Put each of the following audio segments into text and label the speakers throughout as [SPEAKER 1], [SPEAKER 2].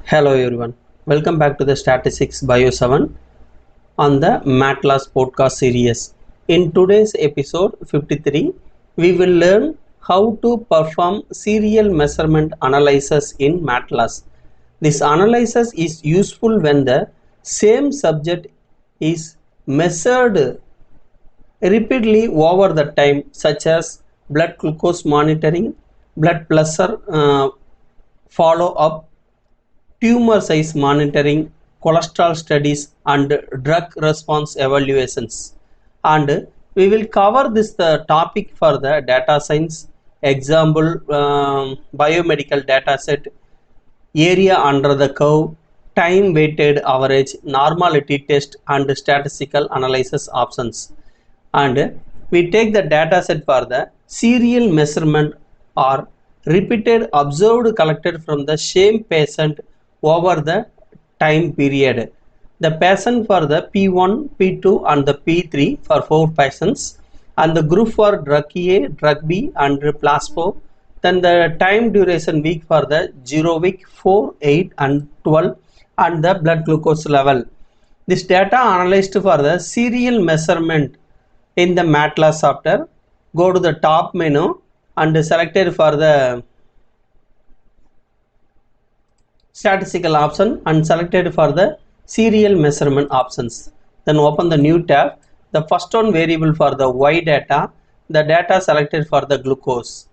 [SPEAKER 1] Hello everyone, welcome back to the Statistics Bio 7 on the MedCalc podcast series. In today's episode 53, we will learn how to perform serial measurement analysis in MedCalc. This analysis is useful when the same subject is measured repeatedly over the time, such as blood glucose monitoring, blood pressure follow-up, tumor size monitoring, cholesterol studies, and drug response evaluations. And we will cover this the topic for the data science, example biomedical dataset, area under the curve, time weighted average, normality test, and statistical analysis options. And we take the data set for the serial measurement or repeated observed collected from the same patient over the time period. The patient for the P1, P2 and the P3 for 4 patients, and the group for drug A, drug B and placebo. Then the time duration week for the 0 week, 4, 8 and 12, and the blood glucose level. This data analyzed for the serial measurement in the MedCalc software. Go to the top menu and selected for the statistical option and selected for the serial measurement options. Then open the new tab. The first one variable for the Y data, the data selected for the glucose.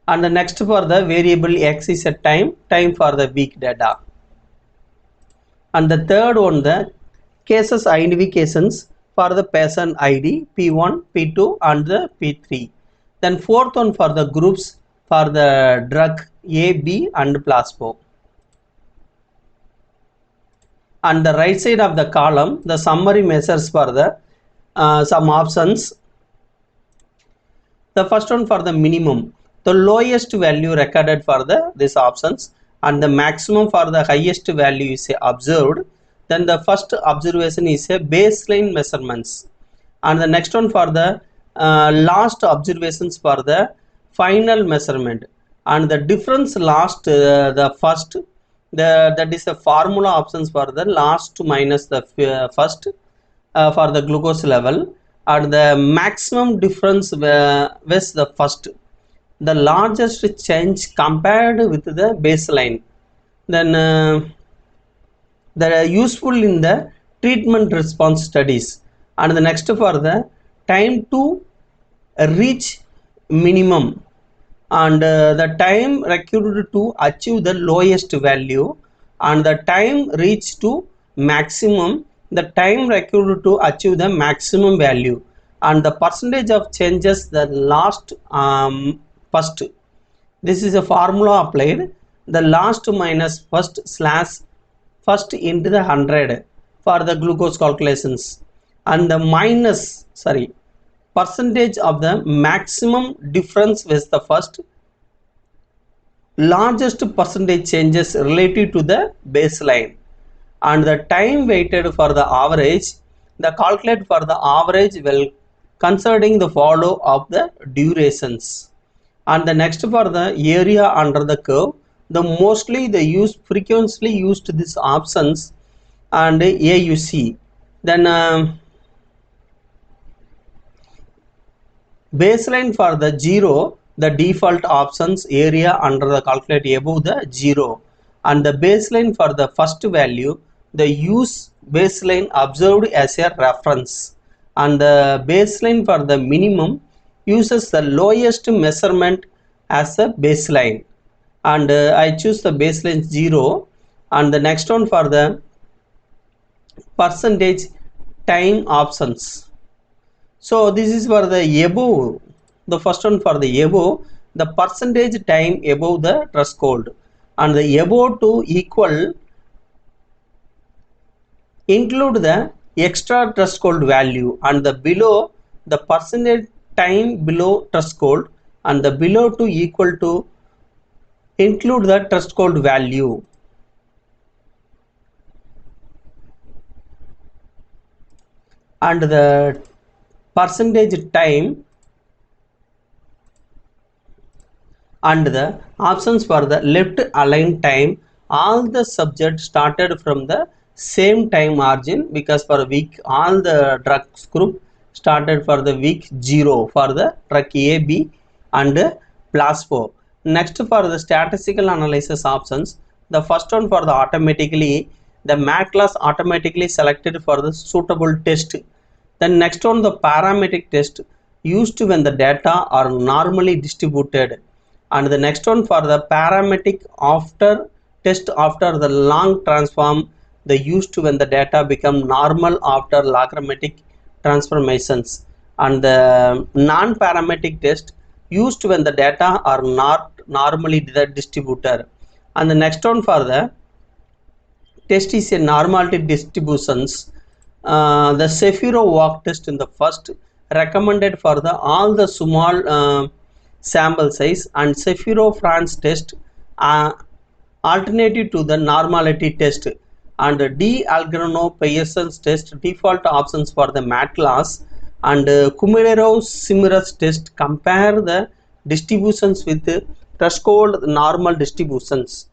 [SPEAKER 1] And the next for the variable X is a time for the week data. And the third one, the cases identifications for the patient ID P1, P2 and the P3. Then fourth one for the groups for the drug A, B and placebo. On the right side of the column, the summary measures for the some options. The first one for the minimum, the lowest value recorded for the these options, and the maximum for the highest value is observed. Then the first observation is a baseline measurements, and the next one for the last observations for the final measurement, and the difference last the first, that is the formula options for the last minus the first for the glucose level, and the maximum difference with the first, the largest change compared with the baseline. Then they are useful in the treatment response studies. And the next for the time to reach minimum, and the time required to achieve the lowest value, and the time reached to maximum, the time required to achieve the maximum value, and the percentage of changes the last first. This is a formula applied, the last minus first slash first into the 100 for the glucose calculations, and the minus percentage of the maximum difference with the first, largest percentage changes relative to the baseline, and the time weighted for the average, the calculate for the average well considering the follow of the durations. And the next for the area under the curve, the mostly the frequently used these options, and AUC. Then baseline for the 0, the default options area under the calculate above the 0, and the baseline for the first value, the use baseline observed as a reference, and the baseline for the minimum uses the lowest measurement as a baseline, and I choose the baseline 0. And the next one for the percentage time options. So this is for the above, the first one for the above, the percentage time above the threshold, and the above to equal include the extra threshold value, and the below the percentage time below threshold, and the below to equal to include the threshold value. And the percentage time and the options for the left aligned time, all the subjects started from the same time margin, because for week all the drugs group started for the week 0 for the drug A, B and placebo. Next, for the statistical analysis options, the first one for the automatically, the MAT class automatically selected for the suitable test. Then next one, the parametric test used when the data are normally distributed. And the next one for the parametric after test after the long transform, the used when the data become normal after logarithmic transformations. And the non-parametric test used when the data are not normally distributed. And the next one for the test is a normality distributions. The Shapiro walk test in the first recommended for the all the small sample size, and Shapiro France test alternative to the normality test, and D Algrano Pearson's test default options for the MAT class, and Kummerow-Simras test compare the distributions with threshold normal distributions.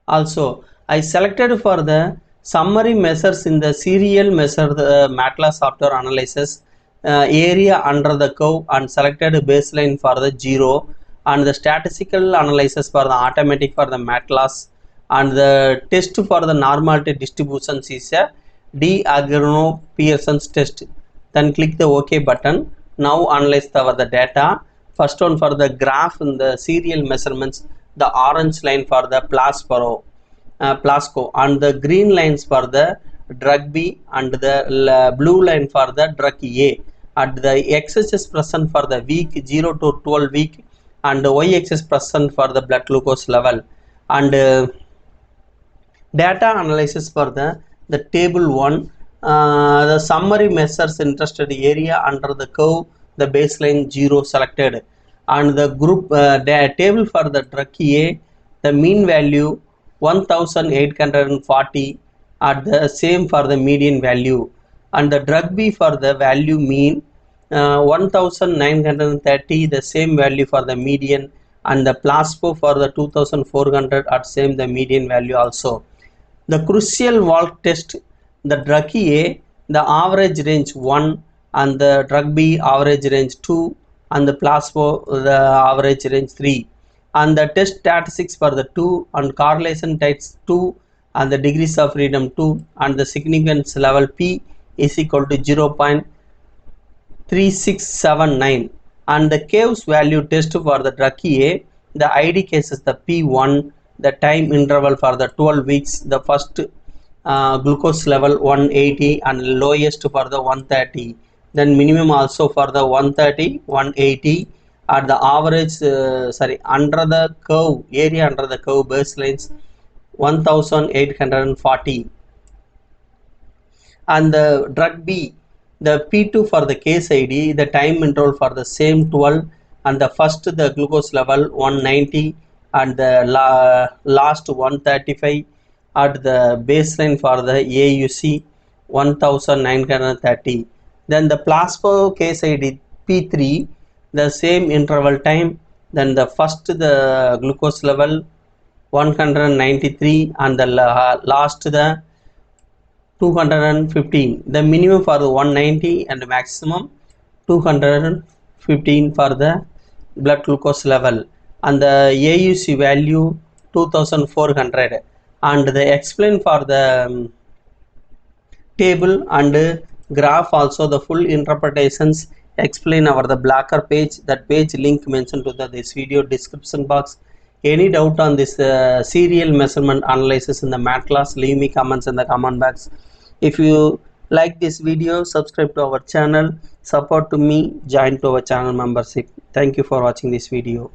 [SPEAKER 1] Also, I selected for the summary measures in the serial measure the MATLAB software analysis area under the curve, and selected baseline for the 0, and the statistical analysis for the automatic for the MATLAB, and the test for the normality distributions is a D Agrano Pearson's test. Then click the OK button. Now analyze the data. First one for the graph in the serial measurements, the orange line for the placebo, and the green lines for the drug B, and the blue line for the drug A. And the x-axis present for the week 0 to 12 week, and the y-axis present for the blood glucose level. And data analysis for the table 1, the summary measures interested area under the curve, the baseline 0 selected, and the group table for the drug A, the mean value 1840, at the same for the median value, and the drug B for the value mean 1930, the same value for the median, and the placebo for the 2400 at same the median value also. The crucial walk test, the drug A, the average range 1, and the drug B average range 2, and the placebo the average range 3, and the test statistics for the 2, and correlation types 2, and the degrees of freedom 2, and the significance level P is equal to 0.3679, and the Caves value test for the drug A, the ID case is the P1, the time interval for the 12 weeks, the first glucose level 180 and lowest for the 130, then minimum also for the 130, 180, at the average under the curve area under the curve baselines 1840, and the drug B, the P2 for the case ID, the time interval for the same 12, and the first the glucose level 190, and the last 135, at the baseline for the AUC 1930. Then the placebo case ID P3, the same interval time, then the first the glucose level 193, and the last the 215, the minimum for the 190 and maximum 215 for the blood glucose level, and the AUC value 2400, and the explain for the table and graph also the full interpretations explain over the Blacker page. That page link mentioned to this video description box. Any doubt on this serial measurement analysis in the math class, leave me comments in the comment box. If you like this video, subscribe to our channel, support to me, join to our channel membership. Thank you for watching this video.